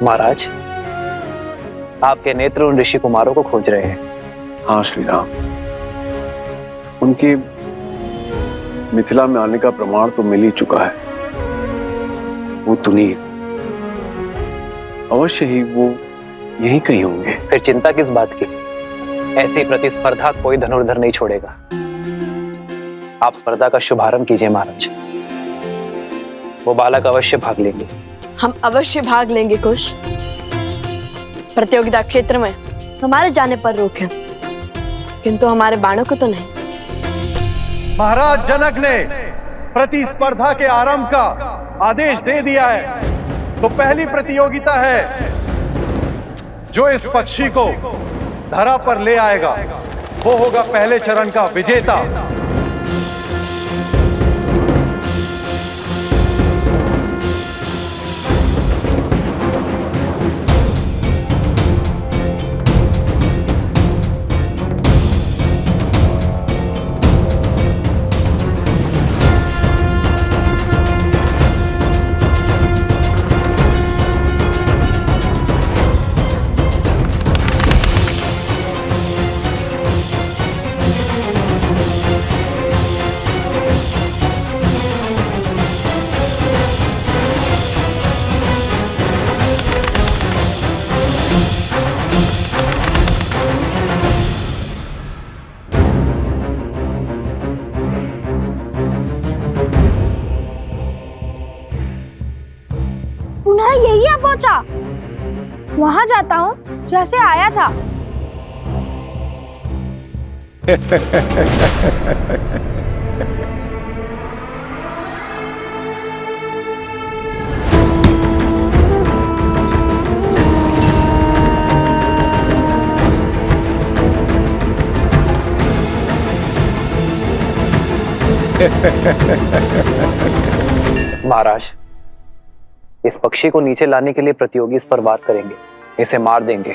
महाराज, आपके नेत्र उन ऋषि कुमारों को खोज रहे हैं। हाँ श्री राम, उनके मिथिला में आने का प्रमाण तो मिल ही चुका है। वो तुनीर, अवश्य ही वो यहीं कहीं होंगे। फिर चिंता किस बात की? ऐसी प्रतिस्पर्धा कोई धनुर्धर नहीं छोड़ेगा। आप स्पर्धा का शुभारंभ कीजिए महाराज। वो बालक अवश्य भाग लेंगे। हम अवश्य भाग लेंगे कुश। प्रतियोगिता क्षेत्र में हमारे जाने पर रोक है, किंतु हमारे बाणों को तो नहीं। महाराज जनक ने प्रतिस्पर्धा के आरंभ का आदेश दे दिया है, तो पहली प्रतियोगिता है जो इस पक्षी को धरा पर ले आएगा वो होगा पहले चरण का विजेता। पुनः यही आ पहुंचा। वहां जाता हूँ जैसे आया था। महाराज, इस पक्षी को नीचे लाने के लिए प्रतियोगी इस पर वार करेंगे, इसे मार देंगे।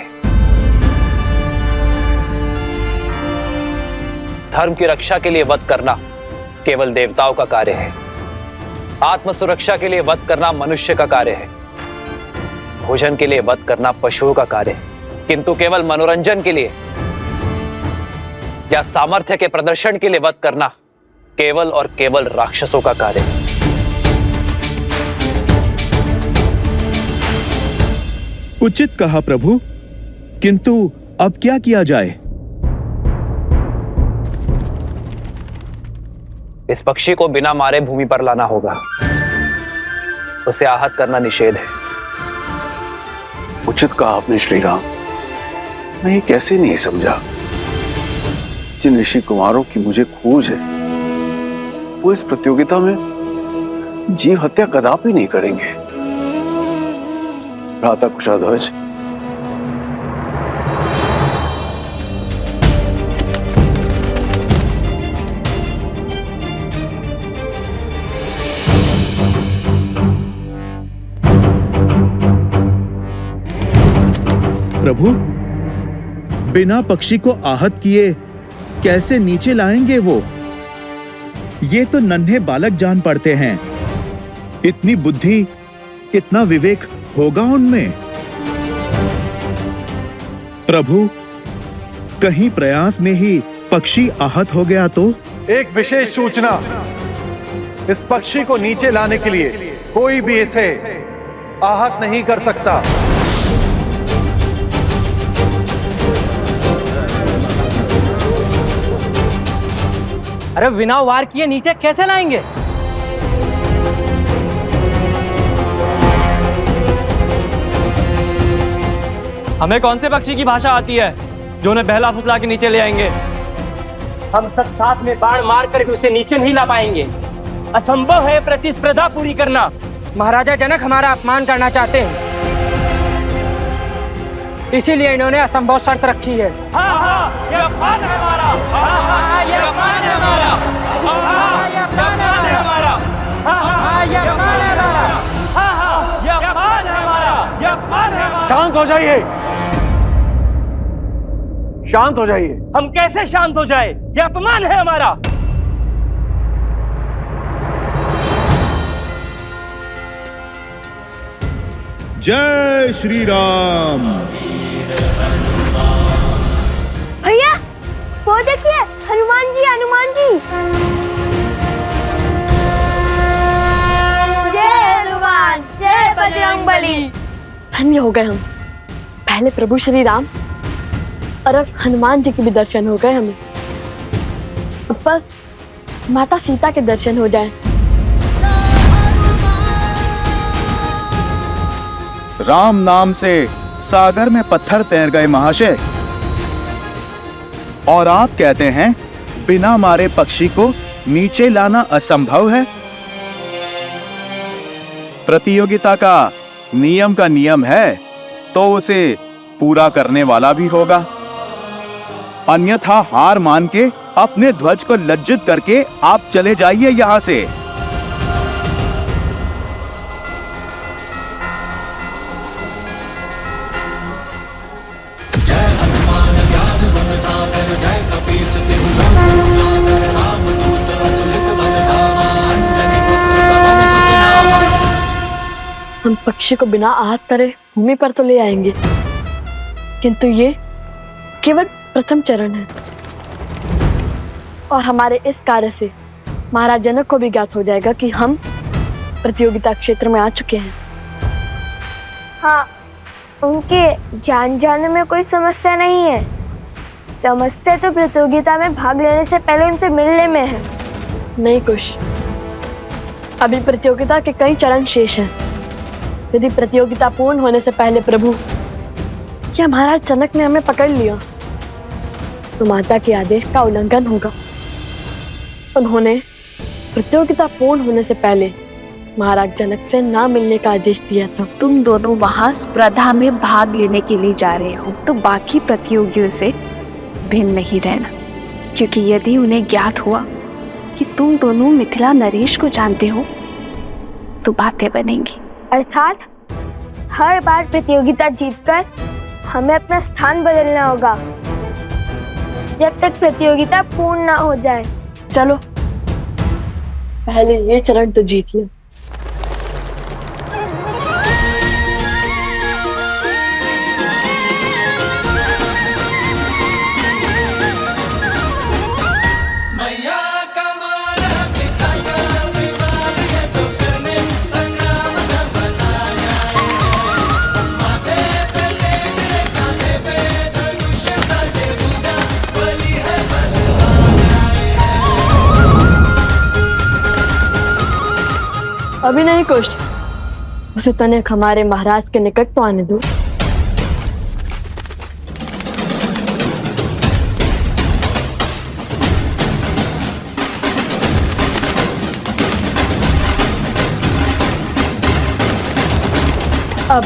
धर्म की रक्षा के लिए वध करना केवल देवताओं का कार्य है। आत्म सुरक्षा के लिए वध करना मनुष्य का कार्य है। भोजन के लिए वध करना पशुओं का कार्य है। किंतु केवल मनोरंजन के लिए या सामर्थ्य के प्रदर्शन के लिए वध करना केवल और केवल राक्षसों का कार्य है। उचित कहा प्रभु, किंतु अब क्या किया जाए? इस पक्षी को बिना मारे भूमि पर लाना होगा। उसे आहत करना निषेध है। उचित कहा आपने श्री राम। मैं ये कैसे नहीं समझा। जिन ऋषि कुमारों की मुझे खोज है वो इस प्रतियोगिता में जीव हत्या कदापि नहीं करेंगे। भ्राता कुशाध्वज, प्रभु, बिना पक्षी को आहत किए कैसे नीचे लाएंगे वो? ये तो नन्हे बालक जान पड़ते हैं। इतनी बुद्धि, इतना विवेक होगा उनमें? प्रभु, कहीं प्रयास में ही पक्षी आहत हो गया तो? एक विशेष सूचना, इस पक्षी को नीचे लाने के लिए कोई भी इसे आहत नहीं कर सकता। अरे बिना वार किए नीचे कैसे लाएंगे? हमें कौन से पक्षी की भाषा आती है जो उन्हें बहला फुसला के नीचे ले आएंगे? हम सब साथ में बाण मार कर उसे नीचे नहीं ला पाएंगे। असंभव है प्रतिस्पर्धा पूरी करना। महाराजा जनक हमारा अपमान करना चाहते हैं, इसीलिए इन्होंने असंभव शर्त रखी है। हाँ हाँ, ये अपमान है हमारा। हाँ हाँ, ये अपमान है हमारा। हाँ हाँ, ये अपमान है हमारा। हाँ हाँ, ये अपमान है हमारा। हाँ हाँ, ये अपमान है हमारा। ये अपमान है हमारा। शांत हो जाइए, शांत हो जाइए। हम कैसे शांत हो जाए? ये अपमान है हमारा। जय श्री राम। भैया वो देखिए, हनुमान जी, हनुमान जी। जय हनुमान, जय बजरंगबली। धन्य हो गए हम। पहले प्रभु श्री राम और अब हनुमान जी के भी दर्शन हो गए हमें। अब बस माता सीता के दर्शन हो जाए। राम नाम से सागर में पत्थर तैर गए महाशय। और आप कहते हैं बिना मारे पक्षी को नीचे लाना असंभव है। प्रतियोगिता का नियम है तो उसे पूरा करने वाला भी होगा, अन्यथा हार मान के अपने ध्वज को लज्जित करके आप चले जाइए यहां से। हम पक्षी को बिना आहत करे भूमि पर तो ले आएंगे, किंतु ये केवल प्रथम चरण है और हमारे इस कार्य से महाराज जनक को भी ज्ञात हो जाएगा कि हम प्रतियोगिता क्षेत्र में आ चुके हैं। हाँ, उनके जान जाने में कोई समस्या नहीं है। समस्या तो प्रतियोगिता में भाग लेने से पहले उनसे मिलने में है। नहीं कुश, अभी प्रतियोगिता के कई चरण शेष हैं। यदि प्रतियोगिता पूर्ण होने से पहले प्रभु या महाराज जनक ने हमें पकड़ लिया तो माता के आदेश का उल्लंघन होगा। उन्होंने प्रतियोगिता पूर्ण होने से पहले महाराज जनक से ना मिलने का आदेश दिया था। तुम दोनों वहां स्पर्धा में भाग लेने के लिए जा रहे हो तो बाकी प्रतियोगियों से भिन्न नहीं रहना, क्योंकि यदि उन्हें ज्ञात हुआ कि तुम दोनों मिथिला नरेश को जानते हो तो बातें बनेंगी। अर्थात हर बार प्रतियोगिता जीतकर हमें अपना स्थान बदलना होगा जब तक प्रतियोगिता पूर्ण ना हो जाए। चलो पहले ये चरण तो जीत ले। अभी नहीं कुछ, उसे तनिक हमारे महाराज के निकट तो आने दो। अब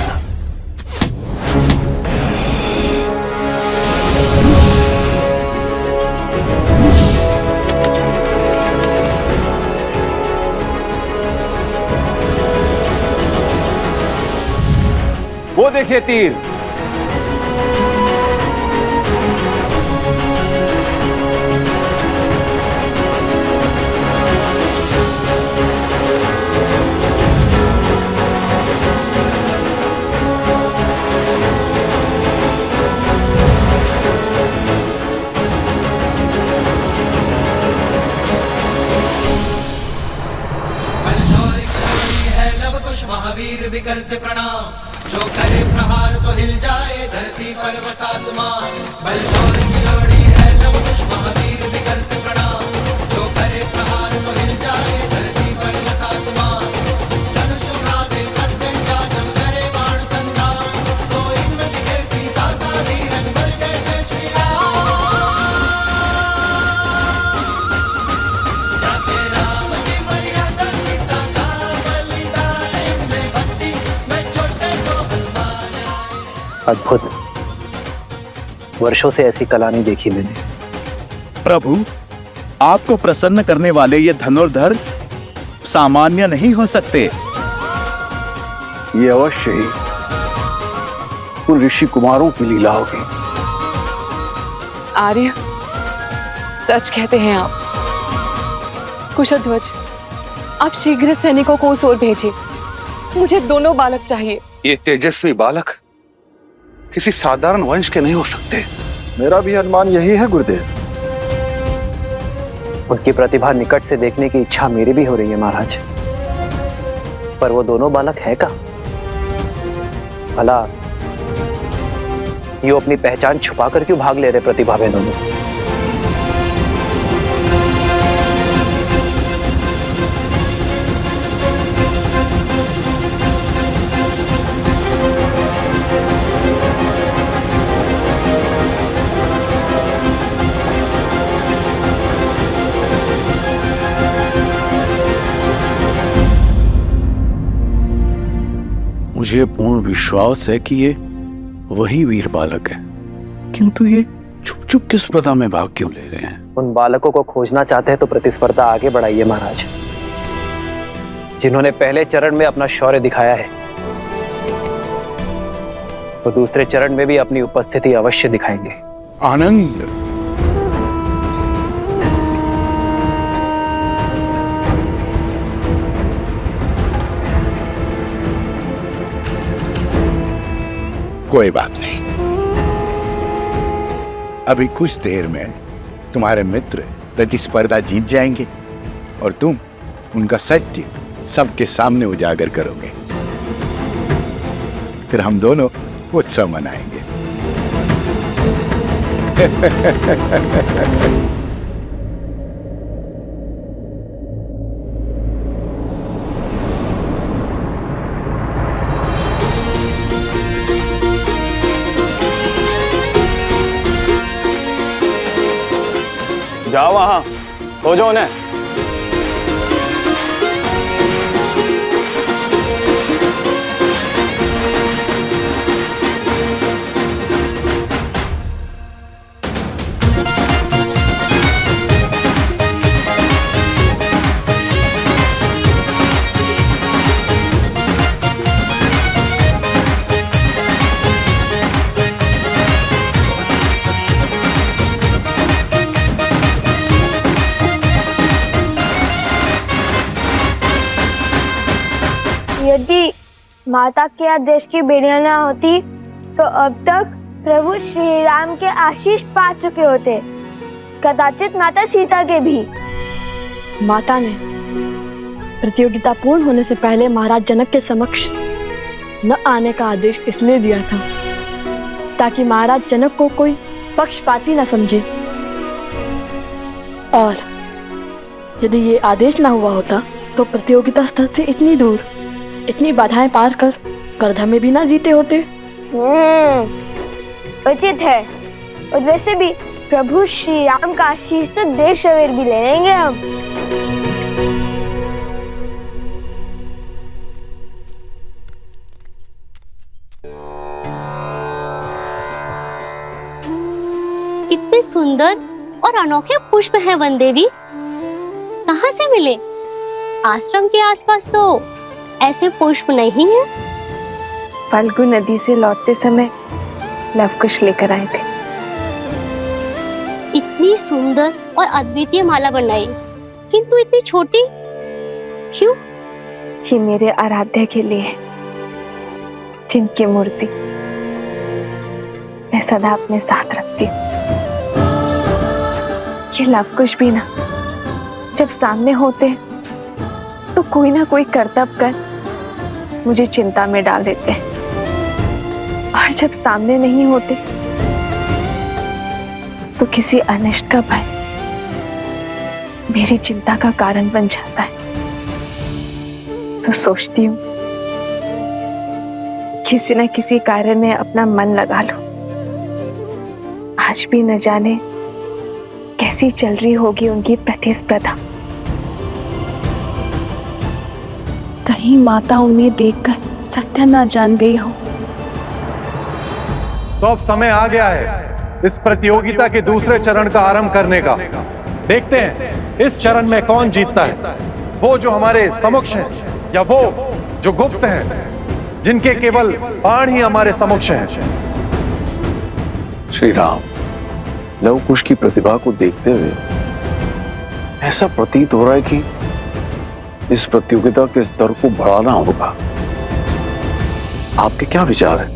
वो देखिए तीर। महावीर भी करते प्रणाम, जो करे प्रहार तो हिल जाए धरती पर्वत आसमान। बलशौरी की जोड़ी है लव कुश महावीर भी करते प्रणाम, जो करे प्रहार तो हिल जाए धरती पर्वत आसमान। धनुष उठावे प्रत्यंचा जब करे बाण संधान, तो इनमें दिखे सीता का धीरज बल जैसे श्री राम। जाते राम की मर्यादा सीता का बलिदान, इनमें भक्ति में छोटे तो हनुमान आए। अद्भुत, वर्षों से ऐसी कला नहीं देखी मैंने। प्रभु, आपको प्रसन्न करने वाले ये धनुर्धर सामान्य नहीं हो सकते। ये अवश्य ही उन ऋषि कुमारों की लीला होगी। आर्य, सच कहते हैं आप। कुशध्वज, आप शीघ्र सैनिकों को उस ओर भेजिए। मुझे दोनों बालक चाहिए। ये तेजस्वी बालक किसी साधारण वंश के नहीं हो सकते। मेरा भी अनुमान यही है गुरुदेव। उनकी प्रतिभा निकट से देखने की इच्छा मेरी भी हो रही है महाराज, पर वो दोनों बालक है का? भला ये अपनी पहचान छुपाकर क्यों भाग ले रहे प्रतिभा वे दोनों? मुझे पूर्ण विश्वास है कि ये वही वीर बालक है, किंतु ये छुप छुप किस स्पर्धा में भाग क्यों ले रहे हैं? उन बालकों को खोजना चाहते हैं तो प्रतिस्पर्धा आगे बढ़ाइए महाराज। जिन्होंने पहले चरण में अपना शौर्य दिखाया है, वो दूसरे चरण में भी अपनी उपस्थिति अवश्य दिखाएंगे। आनंद, कोई बात नहीं, अभी कुछ देर में तुम्हारे मित्र प्रतिस्पर्धा जीत जाएंगे और तुम उनका सत्य सबके सामने उजागर करोगे। फिर हम दोनों उत्सव मनाएंगे। जाओ वहां, खोजो उन्हें। यदि माता के आदेश की बेड़ियां ना होती तो अब तक प्रभु श्री राम के आशीष पा चुके होते, कदाचित माता सीता के भी। माता ने प्रतियोगिता पूर्ण होने से पहले महाराज जनक के समक्ष न आने का आदेश इसलिए दिया था ताकि महाराज जनक को कोई पक्षपाती न समझे, और यदि ये आदेश ना हुआ होता तो प्रतियोगिता स्थल से इतनी दूर, इतनी बाधाएं पार कर स्पर्धा में भी ना जीते होते। उचित है। और वैसे भी प्रभु श्री राम का आशीष तो देर सवेर भी ले लेंगे हम। कितने सुंदर और अनोखे पुष्प हैं वन देवी, कहाँ से मिले? आश्रम के आसपास तो ऐसे पुष्प नहीं है। फाल्गु नदी से लौटते समय लवकुश लेकर आए थे। इतनी सुंदर और अद्वितीय माला बनाई, किंतु इतनी छोटी क्यों? ये मेरे आराध्य के लिए है, जिनकी मूर्ति मैं सदा अपने साथ रखती हूँ। ये लवकुश भी ना जब सामने होते तो कोई ना कोई करतब कर मुझे चिंता में डाल देते हैं, और जब सामने नहीं होते तो किसी अनिष्ट का भय मेरी चिंता का कारण बन जाता है। तो सोचती हूँ किसी न किसी कार्य में अपना मन लगा लूं। आज भी न जाने कैसी चल रही होगी उनकी प्रतिस्पर्धा। कहीं माता उन्हें देखकर सत्य न जान गई हो। तो अब समय आ गया है इस प्रतियोगिता के दूसरे चरण का आरंभ करने का। देखते हैं इस चरण में कौन जीतता है, वो जो हमारे समक्ष हैं या वो जो गुप्त हैं, जिनके केवल बाण ही हमारे समक्ष हैं। श्री राम, लवकुश की प्रतिभा को देखते हुए ऐसा प्रतीत हो रहा है कि इस प्रतियोगिता के स्तर को बढ़ाना होगा। आपके क्या विचार है?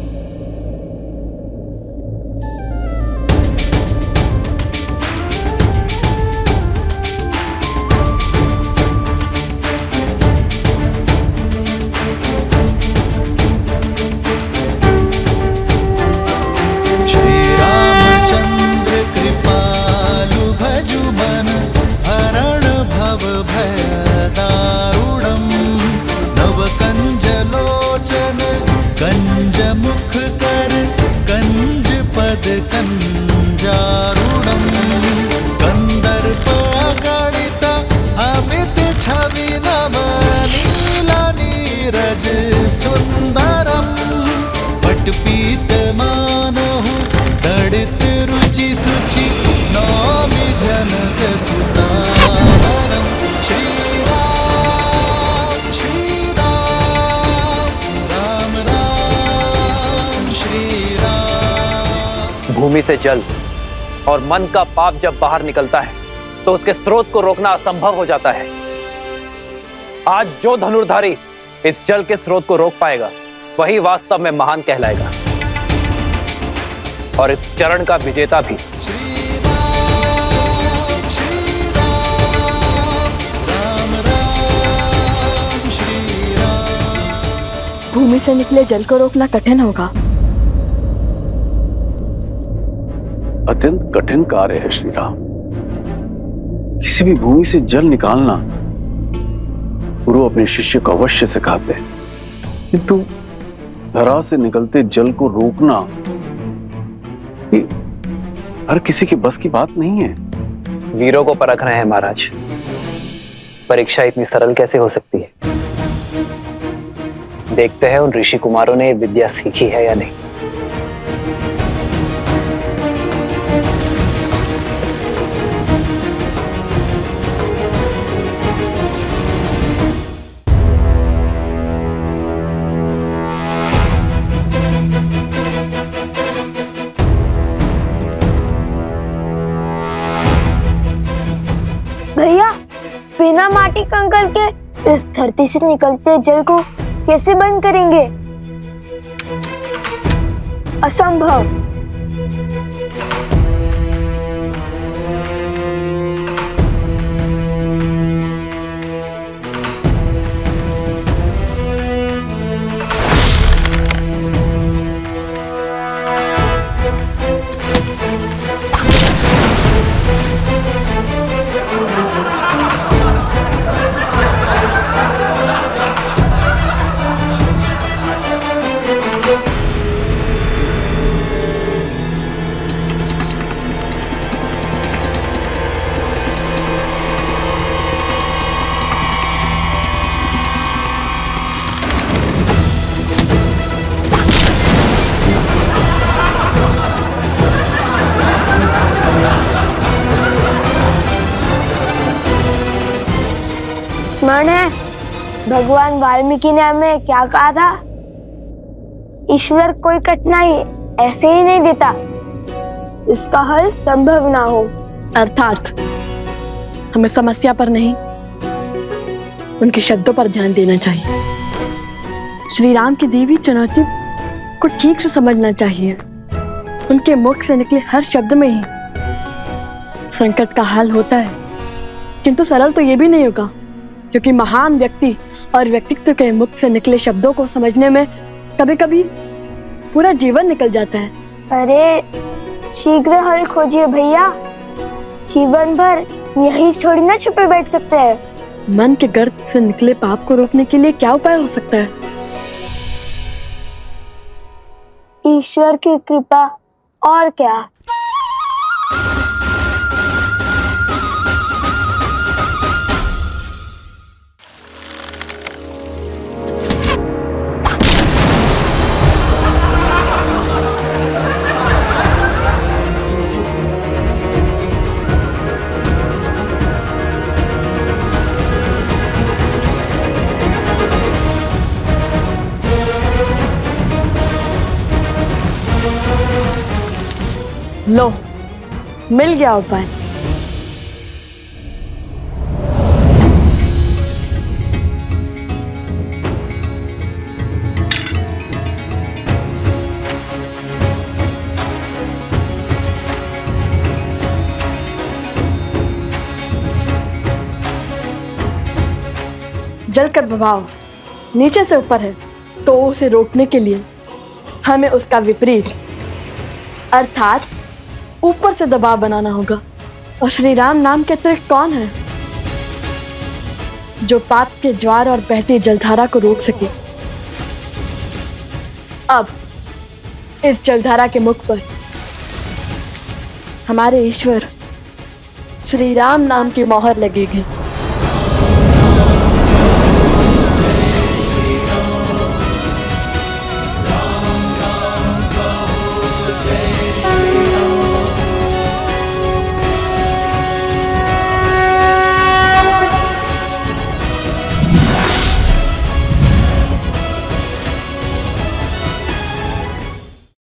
श्री रामचंद्र कृपालु भजु मन हरण भव भय दारुणम नव कंज लोचन कंज मुख कर कंज पद कंजारुणम कंदर्प गणित अमित छवि नव नीला नीरज सुंदरम पटपीत मानहु तड़ित रुचि सुचि नौमि जनक सुतावरम श्री राम राम राम श्री राम। भूमि से जल और मन का पाप जब बाहर निकलता है तो उसके स्रोत को रोकना असंभव हो जाता है। आज जो धनुर्धारी इस जल के स्रोत को रोक पाएगा वही वास्तव में महान कहलाएगा और इस चरण का विजेता भी। भूमि से निकले जल को रोकना कठिन होगा। अत्यंत कठिन कार्य है श्री राम। किसी भी भूमि से जल निकालना गुरु अपने शिष्य को अवश्य सिखाते हैं, किंतु धरा से निकलते जल को रोकना ये हर किसी के बस की बात नहीं है। वीरों को परख रहे हैं महाराज। परीक्षा इतनी सरल कैसे हो सकती है? देखते हैं उन ऋषि कुमारों ने विद्या सीखी है या नहीं। भैया, बिना माटी कंकड़ के इस धरती से निकलते जल को कैसे बंद करेंगे? असंभव। स्मरण है भगवान वाल्मीकि ने हमें क्या कहा था? ईश्वर कोई कठिनाई ऐसे ही नहीं देता इसका हल संभव ना हो। अर्थात हमें समस्या पर नहीं, उनके शब्दों पर ध्यान देना चाहिए। श्री राम की दी हुई चुनौती को ठीक से समझना चाहिए। उनके मुख से निकले हर शब्द में ही संकट का हल होता है, किंतु सरल तो ये भी नहीं होगा, क्योंकि महान व्यक्ति और व्यक्तित्व के मुख से निकले शब्दों को समझने में कभी कभी पूरा जीवन निकल जाता है। अरे शीघ्र हल खोजिए भैया, जीवन भर यही थोड़ी ना छुपे बैठ सकते हैं। मन के गर्त से निकले पाप को रोकने के लिए क्या उपाय हो सकता है? ईश्वर की कृपा, और क्या। लो, मिल गया उपाय। जल का प्रभाव नीचे से ऊपर है, तो उसे रोकने के लिए हमें उसका विपरीत अर्थात ऊपर से दबाव बनाना होगा। और श्री राम नाम के अतिरिक्त कौन है जो पाप के ज्वार और बहती जलधारा को रोक सके? अब इस जलधारा के मुख पर हमारे ईश्वर श्री राम नाम की मोहर लगेगी।